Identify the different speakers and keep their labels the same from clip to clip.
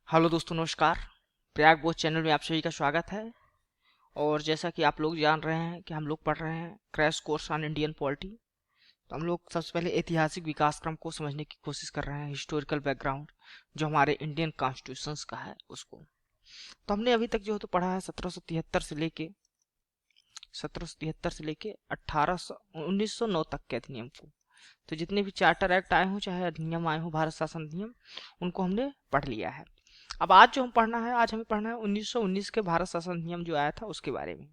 Speaker 1: Hello दोस्तों, नमस्कार। प्रयाग बोध चैनल में आप सभी का स्वागत है। और जैसा कि आप लोग जान रहे हैं कि हम लोग पढ़ रहे हैं crash course on Indian polity. तो हम लोग सबसे पहले ऐतिहासिक विकास क्रम को समझने की कोशिश कर रहे हैं, हिस्टोरिकल बैकग्राउंड जो हमारे इंडियन कॉन्स्टिट्यूशंस का है उसको। तो हमने अभी तक जो है तो पढ़ा है 1773 से लेके 1909 तक के अधिनियम को। तो जितने भी चार्टर एक्ट आए हों, चाहे अधिनियम आए हों, भारत शासन अधिनियम, उनको हमने पढ़ लिया है। अब आज जो हम पढ़ना है, आज हमें पढ़ना है 1919 के भारत शासन अधिनियम जो आया था उसके बारे में।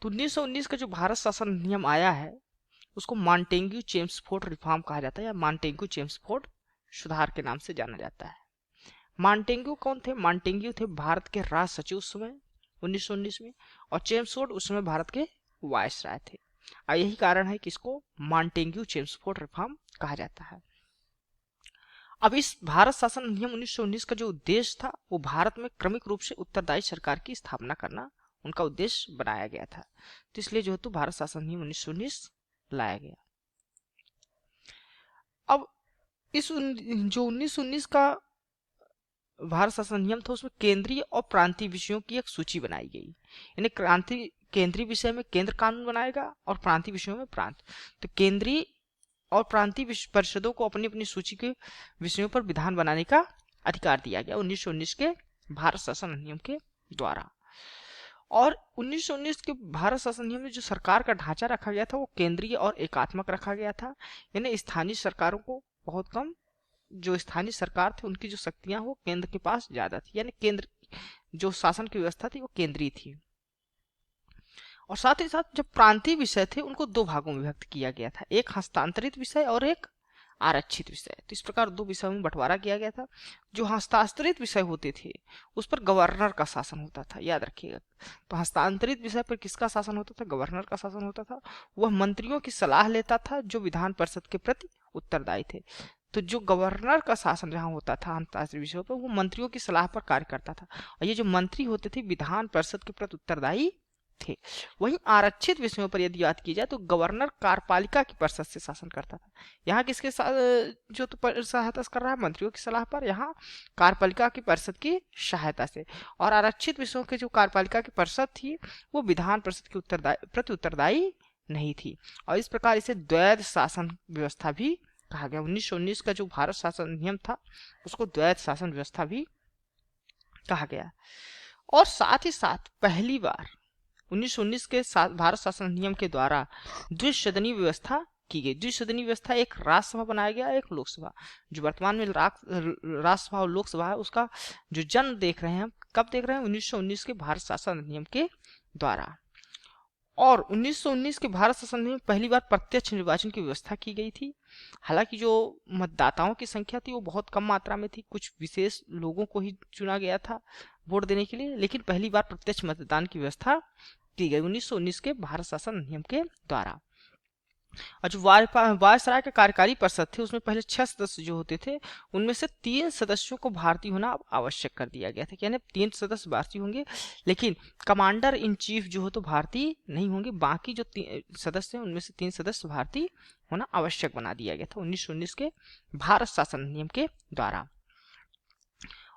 Speaker 1: तो 1919 का जो भारत शासन अधिनियम आया है उसको मॉन्टेग्यू चेम्सफोर्ड रिफॉर्म कहा जाता है, या मॉन्टेग्यू चेम्सफोर्ड सुधार के नाम से जाना जाता है। मॉन्टेग्यू कौन थे? मॉन्टेग्यू थे भारत के राज सचिव उस समय 1919 में, और चेम्सफोर्ड उस समय भारत के वायसराय थे। और यही कारण है कि इसको मॉन्टेग्यू चेम्सफोर्ड रिफॉर्म कहा जाता है। अब इस भारत शासन अधिनियम 1919 का जो उद्देश्य था वो भारत में क्रमिक रूप से उत्तरदायी सरकार की स्थापना करना उनका उद्देश्य बनाया गया था। तो इसलिए जो है तो भारत शासन अधिनियम 1919 लाया गया। अब जो 1919 का भारत शासन नियम था उसमें केंद्रीय और प्रांतीय विषयों की एक सूची बनाई गई। यानी क्रांति केंद्रीय विषय में केंद्र कानून बनाएगा और प्रांतीय विषयों में प्रांत। तो केंद्रीय और प्रांतीय परिषदों को अपनी अपनी सूची के विषयों पर विधान बनाने का अधिकार दिया गया 1919 के भारत शासन अधिनियम के द्वारा। और 1919 के भारत शासन अधिनियम में जो सरकार का ढांचा रखा गया था वो केंद्रीय और एकात्मक रखा गया था। यानी स्थानीय सरकारों को बहुत कम, जो स्थानीय सरकार थे उनकी जो शक्तियां वो केंद्र के पास ज्यादा थी। यानी केंद्र जो शासन की व्यवस्था थी वो केंद्रीय थी। और साथ ही साथ जो प्रांतीय विषय थे उनको दो भागों में विभक्त किया गया था, एक हस्तांतरित विषय और एक आरक्षित विषय। तो इस प्रकार दो विषयों में बंटवारा किया गया था। जो हस्तांतरित विषय होते थे उस पर गवर्नर का शासन होता था, याद रखिएगा। तो हस्तांतरित विषय पर किसका शासन होता था? गवर्नर का शासन होता था। वह मंत्रियों की सलाह लेता था जो विधान परिषद के प्रति उत्तरदायी थे। तो जो गवर्नर का शासन जहाँ होता था हस्तांतरित विषयों पर, वो मंत्रियों की सलाह पर कार्य करता था। और ये जो मंत्री होते थे विधान परिषद के प्रति उत्तरदायी थे। वहीं आरक्षित विषयों पर यदि बात की जाए तो गवर्नर कार्यपालिका की परिषद से शासन करता था। यहाँ किसके जो तो सहायता कर रहा है? मंत्रियों की सलाह पर, यहाँ कार्यपालिका की परिषद की सहायता से। और आरक्षित विषयों के जो कार्यपालिका की परिषद थी वो विधान परिषद की प्रति उत्तरदायी नहीं थी। और इस प्रकार इसे द्वैध शासन व्यवस्था भी कहा गया। 1919 का जो भारत शासन अधिनियम था उसको द्वैध शासन व्यवस्था भी कहा गया। और साथ ही साथ पहली बार 1919 के भारत शासन अधिनियम के द्वारा द्विसदनीय व्यवस्था की गई। द्विसदनीय व्यवस्था, एक राज्यसभा बनाया गया, एक लोकसभा। जो वर्तमान में राज्यसभा और लोकसभा है उसका जो जन्म देख रहे हैं हम, कब देख रहे हैं? 1919 के भारत शासन अधिनियम के द्वारा। और 1919 के भारत शासन में पहली बार प्रत्यक्ष निर्वाचन की व्यवस्था की गई थी। हालांकि जो मतदाताओं की संख्या थी वो बहुत कम मात्रा में थी, कुछ विशेष लोगों को ही चुना गया था वोट देने के लिए, लेकिन पहली बार प्रत्यक्ष मतदान की व्यवस्था की गई 1919 के भारत शासन अधिनियम के द्वारा। और जो वायसराय के कार्यकारी परिषद थे उसमें पहले 6 सदस्य जो होते थे उनमें से 3 सदस्यों को भारतीय होना आवश्यक कर दिया गया था। यानी 3 सदस्य भारतीय होंगे, लेकिन कमांडर इन चीफ जो हो तो भारतीय नहीं होंगे। बाकी जो सदस्य हैं उनमें से 3 सदस्य भारतीय होना आवश्यक बना दिया गया था 1919 के भारत शासन अधिनियम के द्वारा।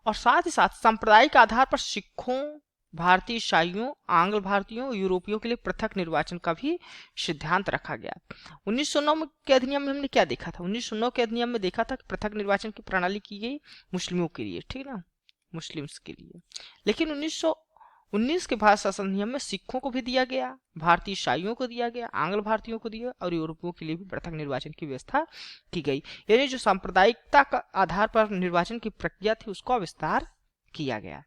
Speaker 1: और साथ ही साथ सांप्रदायिक आधार पर सिखों, भारतीय ईसाइयों, आंग्ल भारतीयों, यूरोपियों के लिए पृथक निर्वाचन का भी सिद्धांत रखा गया। 1909 के अधिनियम में हमने क्या देखा था? 1909 के अधिनियम में देखा था कि पृथक निर्वाचन की प्रणाली की गई मुस्लिमों के लिए, ठीक ना, मुस्लिम्स के लिए। लेकिन 1919 के भारत शासन अधिनियम में सिखों को भी दिया गया, भारतीय ईसाइयों को दिया गया, आंग्ल भारतीयों को दिया और यूरोपियों के लिए भी पृथक निर्वाचन की व्यवस्था की गई। यानी जो सांप्रदायिकता का आधार पर निर्वाचन की प्रक्रिया थी उसका विस्तार किया गया।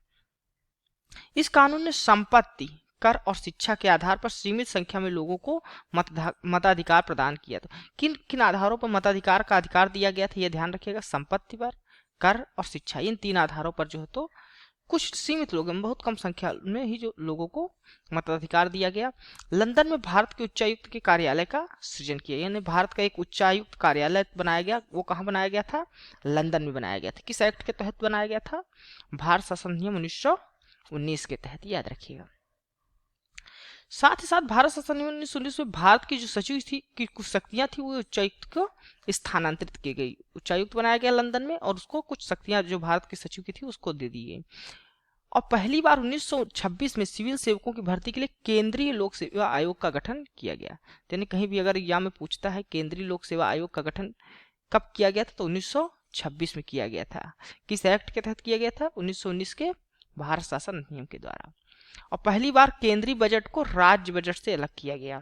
Speaker 1: इस कानून ने संपत्ति, कर और शिक्षा के आधार पर सीमित संख्या में लोगों को मताधिकार प्रदान किया था। किन किन आधारों पर मताधिकार का अधिकार दिया गया था? यह ध्यान रखिएगा, संपत्ति पर, कर और शिक्षा, इन 3 आधारों पर जो है तो कुछ सीमित लोग, बहुत कम संख्या में ही जो लोगों को मताधिकार दिया गया। लंदन में भारत के उच्चायुक्त के कार्यालय का सृजन किया। यानी भारत का एक उच्चायुक्त कार्यालय बनाया गया। वो कहाँ बनाया गया था? लंदन में बनाया गया था। किस एक्ट के तहत बनाया गया था? भारत शासन अधिनियम 1919 के तहत, याद रखिएगा। साथ ही साथ भारत शासन अधिनियम 1919 में भारत की जो सचिव थी की कुछ शक्तियां थी वो उच्चायुक्त को स्थानांतरित की गई। उच्चायुक्त बनाया गया लंदन में और उसको कुछ शक्तियां जो भारत के सचिव की थी उसको दे दी गई। और पहली बार 1926 में सिविल सेवकों की भर्ती के लिए केंद्रीय लोक सेवा आयोग का गठन किया गया। यानी कहीं भी अगर एग्जाम में पूछता है केंद्रीय लोक सेवा आयोग का गठन कब किया गया था, तो 1926 में किया गया था। किस एक्ट के तहत किया गया था? 1919 के भारत शासन अधिनियम के द्वारा। और पहली बार केंद्रीय बजट को राज्य बजट से अलग किया गया।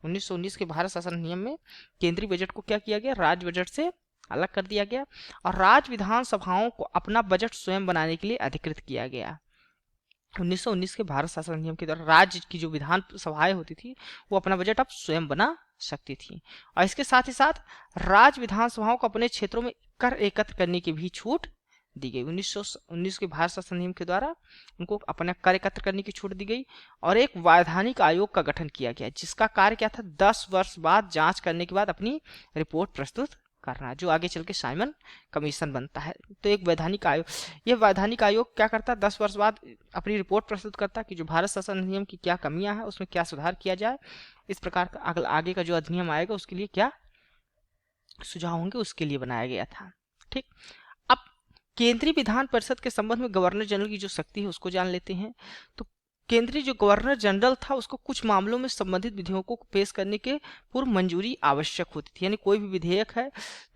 Speaker 1: 1919 के भारत शासन अधिनियम में केंद्रीय बजट को क्या किया गया? राज्य बजट से अलग कर दिया गया। और राज्य विधानसभाओं को अपना बजट स्वयं बनाने के लिए अधिकृत किया गया। 1919 के भारत शासन अधिनियम के द्वारा राज्य की जो विधान सभाएं होती थी वो अपना बजट अब स्वयं बना सकती थी। और इसके साथ ही साथ राज्य विधानसभाओं को अपने क्षेत्रों में कर एकत्र करने की भी छूट दी गई। 1919 के भारत शासन अधिनियम के द्वारा उनको अपना कर एकत्र करने की छूट दी गई। और एक वैधानिक आयोग का गठन किया गया जिसका कार्य क्या था? 10 वर्ष बाद जांच करने के बाद अपनी रिपोर्ट प्रस्तुत करना, जो आगे चल के साइमन कमीशन बनता है। तो एक वैधानिक आयोग, यह वैधानिक आयोग क्या करता है? 10 वर्ष बाद अपनी रिपोर्ट प्रस्तुत करता है कि जो भारत शासन अधिनियम की क्या कमियां हैं, उसमें क्या सुधार किया जाए, इस प्रकार का आगे का जो अधिनियम आएगा उसके लिए क्या सुझाव होंगे, उसके लिए बनाया गया था। ठीक, अब केंद्रीय विधान परिषद के संबंध में गवर्नर जनरल की जो शक्ति है उसको जान लेते हैं। तो केंद्रीय जो गवर्नर जनरल था उसको कुछ मामलों में संबंधित विधेयकों को पेश करने के पूर्व मंजूरी आवश्यक होती थी। यानी कोई भी विधेयक है,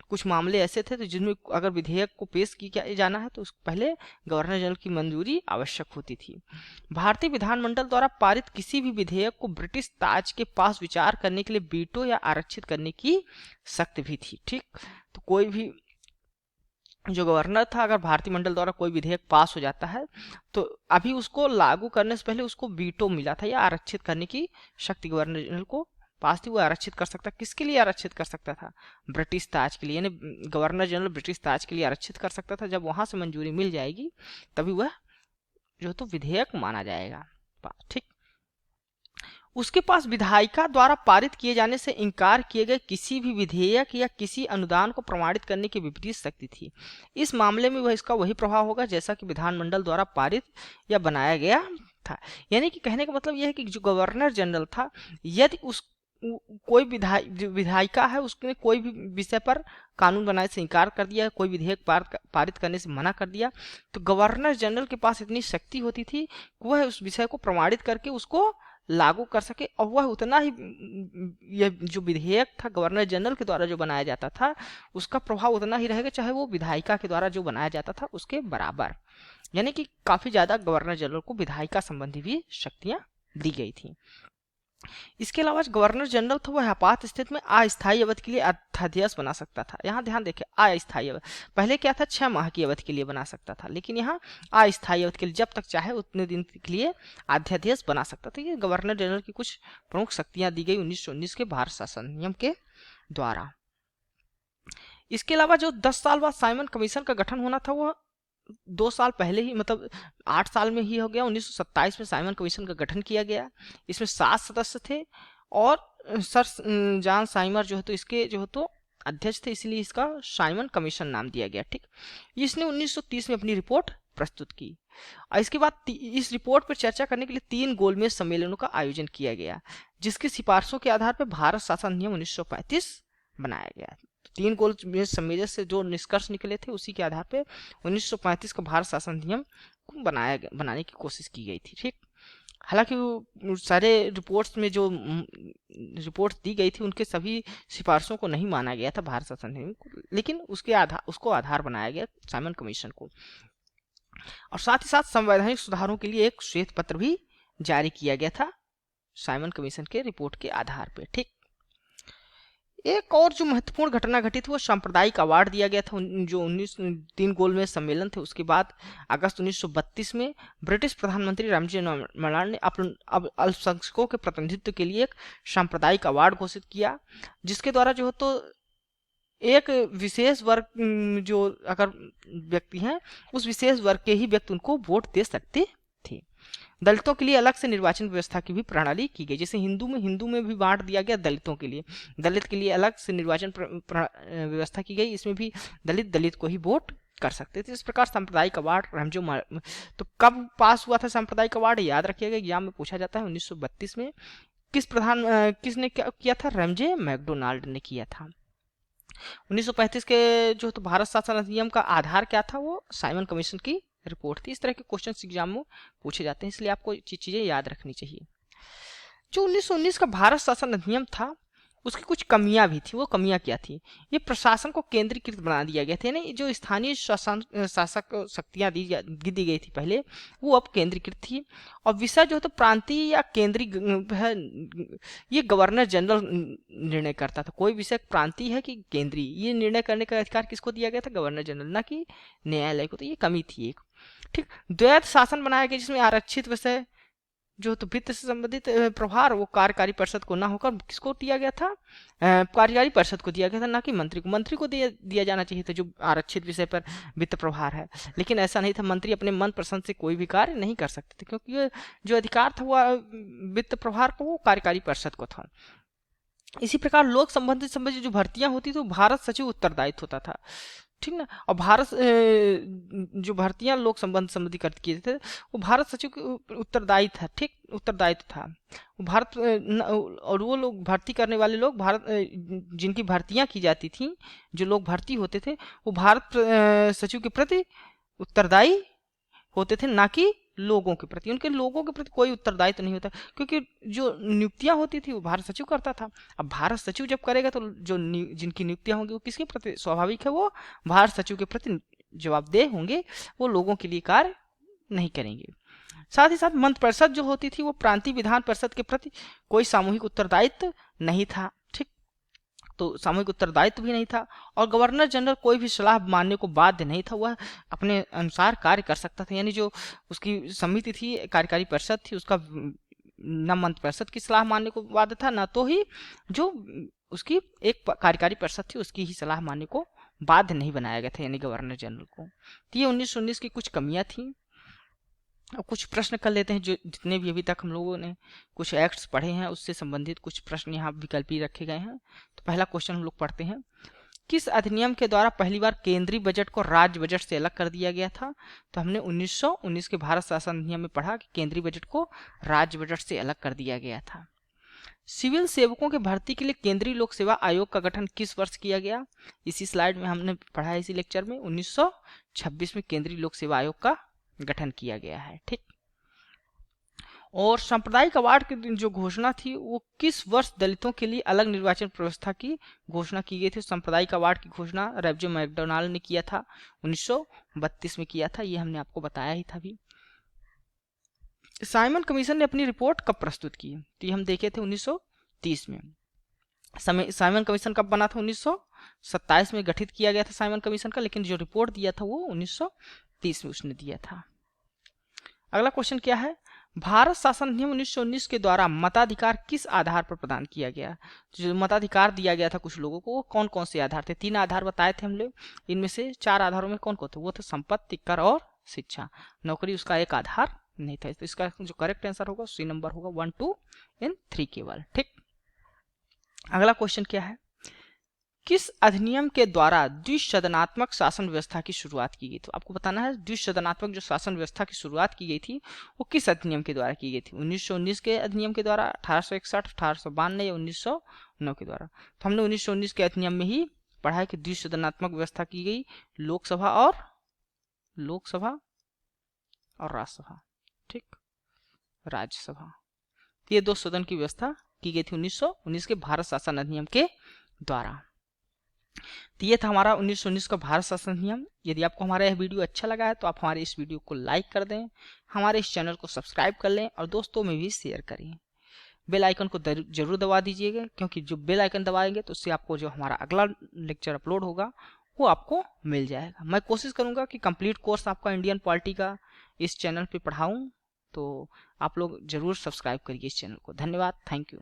Speaker 1: कुछ मामले ऐसे थे तो जिनमें अगर विधेयक को पेश किया जाना है तो उसको पहले गवर्नर जनरल की मंजूरी आवश्यक होती थी। भारतीय विधानमंडल द्वारा पारित किसी भी विधेयक को ब्रिटिश ताज के पास विचार करने के लिए वीटो या आरक्षित करने की शक्ति भी थी। ठीक, तो कोई भी जो गवर्नर था, अगर भारतीय मंडल द्वारा कोई विधेयक पास हो जाता है तो अभी उसको लागू करने से पहले उसको वीटो मिला था या आरक्षित करने की शक्ति गवर्नर जनरल को पास थी। वो आरक्षित कर सकता, किसके लिए आरक्षित कर सकता था? ब्रिटिश ताज के लिए। यानी गवर्नर जनरल ब्रिटिश ताज के लिए आरक्षित कर सकता था। जब वहां से मंजूरी मिल जाएगी तभी वह जो तो विधेयक माना जाएगा। ठीक, उसके पास विधायिका द्वारा पारित किए जाने से इनकार किए गए किसी भी विधेयक या किसी अनुदान को प्रमाणित करने की विपरीत शक्ति थी। इस मामले में वह इसका वही प्रभाव होगा जैसा कि विधानमंडल द्वारा पारित या बनाया गया था। यानी कि कहने का मतलब यह है कि जो गवर्नर जनरल था, यदि उस कोई विधायिका है उसने कोई भी विषय पर कानून बनाने से इनकार कर दिया, कोई विधेयक पारित करने से मना कर दिया, तो गवर्नर जनरल के पास इतनी शक्ति होती थी कि वह उस विषय को प्रमाणित करके उसको लागू कर सके। और वह उतना ही, यह जो विधेयक था गवर्नर जनरल के द्वारा जो बनाया जाता था उसका प्रभाव उतना ही रहेगा चाहे वो विधायिका के द्वारा जो बनाया जाता था उसके बराबर। यानी कि काफी ज्यादा गवर्नर जनरल को विधायिका संबंधी भी शक्तियां दी गई थी। इसके अलावा गवर्नर जनरल था वह आपात स्थिति में अस्थायी अवधि के लिए अध्यादेश बना सकता था। यहाँ ध्यान देखिए, अस्थायी अवधि, पहले क्या था 6 माह की अवधि के लिए बना सकता था, लेकिन यहाँ अस्थायी अवधि के लिए जब तक चाहे उतने दिन के लिए अध्यादेश बना सकता था। ये गवर्नर जनरल की कुछ प्रमुख शक्तियां दी गई 1919 के भारत शासन अधिनियम के द्वारा। इसके अलावा जो 10 साल बाद साइमन कमीशन का गठन होना था वह 2 साल पहले ही, मतलब 8 साल में ही हो गया। 1927 में साइमन कमीशन का गठन किया गया। इसमें 7 सदस्य थे और सर जॉन साइमर जो है तो इसके जो है तो अध्यक्ष थे, इसलिए इसका साइमन कमीशन नाम दिया गया। ठीक, इसने 1930 में अपनी रिपोर्ट प्रस्तुत की और इसके बाद इस रिपोर्ट पर चर्चा करने के लिए 3 गोलमेज सम्मेलनों का आयोजन किया गया जिसकी सिफारिशों के आधार पर भारत शासन अधिनियम 1935 बनाया गया। 3 गोलमेज सम्मेलन से जो निष्कर्ष निकले थे उसी के आधार पे 1935 का भारत शासन अधिनियम को बनाने की कोशिश की गई थी। ठीक, हालांकि सारे रिपोर्ट्स में जो रिपोर्ट्स दी गई थी उनके सभी सिफारिशों को नहीं माना गया था भारत शासन अधिनियम को, लेकिन उसको आधार बनाया गया साइमन कमीशन को। और साथ ही साथ संवैधानिक सुधारों के लिए एक श्वेत पत्र भी जारी किया गया था साइमन कमीशन के रिपोर्ट के आधार पर। ठीक, एक और जो महत्वपूर्ण घटना घटित वो सांप्रदायिक अवार्ड दिया गया था जो 3 गोलमेज सम्मेलन थे उसके बाद। अगस्त 1932 में ब्रिटिश प्रधानमंत्री रामजी मलाड ने अल्पसंख्यकों के प्रतिनिधित्व के लिए एक सांप्रदायिक अवार्ड घोषित किया जिसके द्वारा जो तो एक विशेष वर्ग जो अगर व्यक्ति हैं उस विशेष वर्ग के ही व्यक्ति उनको वोट दे सकते थे। दलितों के लिए अलग से निर्वाचन व्यवस्था की भी प्रणाली की गई। जैसे हिंदू में भी बांट दिया गया दलितों के लिए, दलित के लिए अलग से निर्वाचन व्यवस्था की गई। इसमें भी दलित को ही वोट कर सकते थे। इस प्रकार सांप्रदायिक अवार्ड तो कब पास हुआ था सांप्रदायिक अवार्ड, याद रखिएगा, एग्जाम में पूछा जाता है 1932 में। किसने क्या किया था? रैमजे मैकडोनाल्ड ने किया था। 1935 के जो तो भारत शासन अधिनियम का आधार क्या था? वो साइमन कमीशन की रिपोर्ट थी। इस तरह के क्वेश्चन एग्जाम में पूछे जाते हैं, इसलिए आपको चीजें याद रखनी चाहिए। जो 1919 का भारत शासन अधिनियम था उसकी कुछ कमियां भी थी। वो कमियां क्या थी? ये प्रशासन को केंद्रीकृत बना दिया गया था, यानी जो स्थानीय शासक शक्तियां दी गई थी पहले, वो अब केंद्रीकृत थी। और विषय जो तो प्रांतीय या केंद्रीय ये गवर्नर जनरल निर्णय करता था। कोई विषय प्रांतीय है कि केंद्रीय, ये निर्णय करने का अधिकार किसको दिया गया था? गवर्नर जनरल, ना कि न्यायालय को। तो ये कमी थी एक। ठीक, द्वैत शासन बनाया गया जिसमें आरक्षित विषय जो तो वित्त से संबंधित प्रभार वो कार्यकारी परिषद को ना होकर किसको दिया गया था? कार्यकारी परिषद को दिया गया था, ना कि मंत्री को। मंत्री को दिया जाना चाहिए था जो आरक्षित विषय पर वित्त प्रभार है, लेकिन ऐसा नहीं था। मंत्री अपने मन पसंद से कोई भी कार्य नहीं कर सकते थे, क्योंकि जो अधिकार था वो वित्त प्रभार को वो कार्यकारी परिषद को था। इसी प्रकार लोक संबंधित जो भर्तियां होती थी वो भारत सचिव उत्तरदायित्व होता था। ठीक ना। और भारत जो भर्तियां लोक संबंधी कर किए थे वो भारत सचिव के उत्तरदायित्व था। ठीक, उत्तरदायित्व था वो भारत और वो लोग भर्ती करने वाले लोग भारत जिनकी भर्तियां की जाती थी, जो लोग भर्ती होते थे वो भारत सचिव के प्रति उत्तरदायी होते थे, ना कि लोगों के प्रति। उनके लोगों के प्रति कोई उत्तरदायित्व नहीं होता, क्योंकि जो नियुक्तियां होती थी वो भारत सचिव करता था। अब भारत सचिव जब करेगा तो जो जिनकी नियुक्तियां होंगी वो किसके प्रति? स्वाभाविक है वो भारत सचिव के प्रति जवाबदेह होंगे, वो लोगों के लिए कार्य नहीं करेंगे। साथ ही साथ मंत्रिपरिषद जो होती थी वो प्रांतीय विधान परिषद के प्रति कोई सामूहिक उत्तरदायित्व नहीं था। ठीक, तो सामूहिक उत्तरदायित्व भी नहीं था। और गवर्नर जनरल कोई भी सलाह मानने को बाध्य नहीं था, वह अपने अनुसार कार्य कर सकता था। यानी जो उसकी समिति थी, कार्यकारी परिषद थी, उसका न मंत्रिपरिषद की सलाह मानने को बाध्य था, न तो ही जो उसकी एक कार्यकारी परिषद थी उसकी ही सलाह मानने को बाध्य नहीं बनाया गया था, यानी गवर्नर जनरल को। तो ये 1919 की कुछ कमियां थी। अब कुछ प्रश्न कर लेते हैं, जो जितने भी अभी तक हम लोगों ने कुछ एक्ट्स पढ़े हैं उससे संबंधित कुछ प्रश्न यहाँ विकल्पी रखे गए हैं। तो पहला क्वेश्चन हम लोग पढ़ते हैं, किस अधिनियम के द्वारा पहली बार केंद्रीय बजट को राज्य बजट से अलग कर दिया गया था? तो हमने 1919 के भारत शासन अधिनियम में पढ़ा कि केंद्रीय बजट को राज्य बजट से अलग कर दिया गया था। सिविल सेवकों के भर्ती के लिए केंद्रीय लोक सेवा आयोग का गठन किस वर्ष किया गया? इसी स्लाइड में हमने पढ़ा है, इसी लेक्चर में 1926 में केंद्रीय लोक सेवा आयोग का गठन किया गया है। ठीक, और सांप्रदायिक अवार्ड की जो घोषणा थी वो किस वर्ष दलितों के लिए अलग निर्वाचन व्यवस्था की घोषणा की गई थी? सांप्रदायिक अवार्ड की घोषणा रैमजे मैकडोनाल्ड ने किया था, 1932 में किया था, ये हमने आपको बताया ही था भी। साइमन कमीशन ने अपनी रिपोर्ट कब प्रस्तुत की? तो ये हम देखे थे 1930 में। साइमन कमीशन कब बना था? 1927 में गठित किया गया था साइमन कमीशन का, लेकिन जो रिपोर्ट दिया था वो 1930 में उसने दिया था। अगला क्वेश्चन क्या है? भारत शासन अधिनियम 1919 के द्वारा मताधिकार किस आधार पर प्रदान किया गया? जो मताधिकार दिया गया था कुछ लोगों को, वो कौन कौन से आधार थे? 3 आधार बताए थे हम लोग, इनमें से 4 आधारों में कौन कौन थे? वो थे संपत्ति, कर और शिक्षा। नौकरी उसका एक आधार नहीं था। तो इसका जो करेक्ट आंसर होगा सी नंबर होगा 1, 2 एंड 3 केवल। ठीक, अगला क्वेश्चन क्या है? किस अधिनियम के द्वारा द्विसदनात्मक शासन व्यवस्था की शुरुआत की गई? तो आपको बताना है द्विसदनात्मक जो शासन व्यवस्था की शुरुआत की गई थी वो किस अधिनियम के द्वारा की गई थी? 1919 के अधिनियम के द्वारा, 1861, 1892 या 1909 के द्वारा? तो हमने 1919 के अधिनियम में ही पढ़ा है कि द्विसदनात्मक व्यवस्था की गई, लोकसभा और राज्यसभा। ठीक, राज्यसभा, ये 2 सदन की व्यवस्था की गई थी 1919 के भारत शासन अधिनियम के द्वारा। तो ये था हमारा 1919 का भारत शासन अधिनियम। यदि आपको हमारा यह वीडियो अच्छा लगा है तो आप हमारे इस वीडियो को लाइक कर दें, हमारे इस चैनल को सब्सक्राइब कर लें और दोस्तों में भी शेयर करें। बेल आइकन को जरूर दबा दीजिएगा, क्योंकि जो बेल आइकन दबाएंगे तो उससे आपको जो हमारा अगला लेक्चर अपलोड होगा वो आपको मिल जाएगा। मैं कोशिश करूंगा कि कंप्लीट कोर्स आपका इंडियन पॉलिटी का इस चैनल पे पढ़ाऊं, तो आप लोग जरूर सब्सक्राइब करिए इस चैनल को। धन्यवाद, थैंक यू।